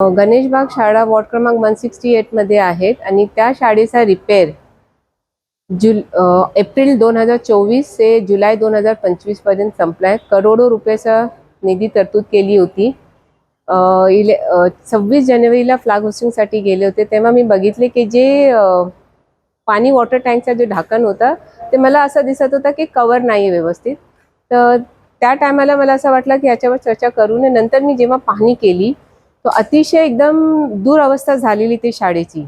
गणेशबाग शाळा वॉर्ड क्रमांक 168 मध्ये आहेत आणि त्या शाळेचा रिपेअर एप्रिल 2024 ते जुलै 2025 पर्यंत संपलाय। करोडो रुपयाचा निधी तरतूद केली होती। 26 जानेवारीला फ्लॅग होस्टिंगसाठी गेले होते, तेव्हा मी बघितले की जे पाणी वॉटर टँकचा जे ढाकण होता ते मला असं दिसत होता की कव्हर नाही व्यवस्थित। तर त्या टायमाला मला असं वाटलं की याच्यावर चर्चा करू नये। नंतर मी जेव्हा पाहणी केली तो अतिशय एकदम दुरवस्था झालेली ती शाळेची।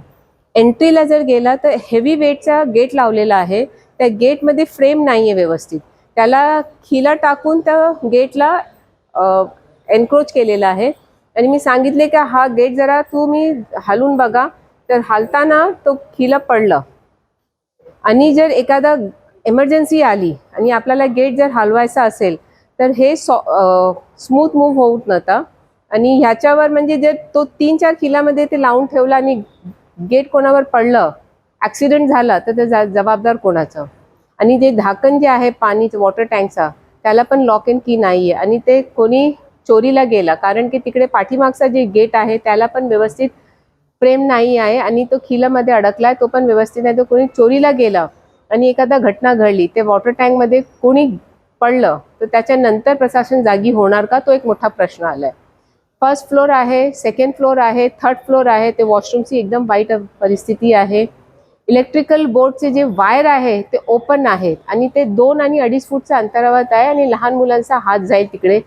एंट्रीला जर गेला तर हेवी वेटचा गेट लावलेला आहे, त्या गेटमध्ये फ्रेम नाही आहे व्यवस्थित, त्याला खिला टाकून त्या गेटला एनक्रोच केलेला आहे। आणि मी सांगितले की हा गेट जरा तुम्ही हलवून बघा, तर हलताना तो खिला पडलं आणि जर एखादा इमर्जन्सी आली आणि आपल्याला गेट जर हलवायचा असेल तर हे स्मूथ मूव्ह होत नव्हता। आणि ह्याच्यावर म्हणजे जर तो 3-4 किलामध्ये ते लावून ठेवला आणि गेट कोणावर पडलं, ॲक्सिडेंट झाला, तर ते जबाबदार कोणाचं? आणि जे झाकण जे आहे पाणीचं वॉटर टँकचा, त्याला पण लॉक अँड की नाही आहे आणि ते कोणी चोरीला गेला, कारण की तिकडे पाठीमागचा जे गेट आहे त्याला पण व्यवस्थित फ्रेम नाही आहे आणि तो खिलामध्ये अडकलाय, तो पण व्यवस्थित नाही। तो कोणी चोरीला गेला आणि एखादा घटना घडली, ते वॉटर टँकमध्ये कोणी पडलं, तर त्याच्यानंतर प्रशासन जागी होणार का? तो एक मोठा प्रश्न आलाय। फर्स्ट फ्लोर आहे, सेकंड फ्लोर आहे, थर्ड फ्लोर आहे, ते वॉशरूमची एकदम वाईट परिस्थिती आहे। इलेक्ट्रिकल बोर्डचे जे वायर आहे ते ओपन आहेत आणि ते 2 आणि 2.5 फूटच्या अंतरावर आहे आणि लहान मुलांचा हात जाईल तिकडे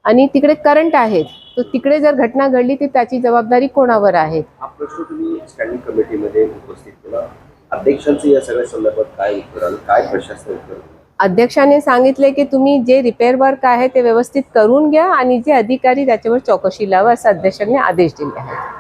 आणि तिकडे करंट आहेत, तर तिकडे जर घटना घडली तर त्याची जबाबदारी कोणावर आहे? हा प्रश्न तुम्ही स्टँडिंग कमिटीमध्ये उपस्थित केला। अध्यक्षांचं या सगळ्या संदर्भात काय उत्तर आलं, काय प्रशासन उत्तर? अध्यक्षाने सांगितले की तुम्ही जे रिपेअर वर्क आहे ते व्यवस्थित करून घ्या आणि जे अधिकारी त्याच्यावर चौकशी लावा, असं अध्यक्षांनी आदेश दिले आहेत।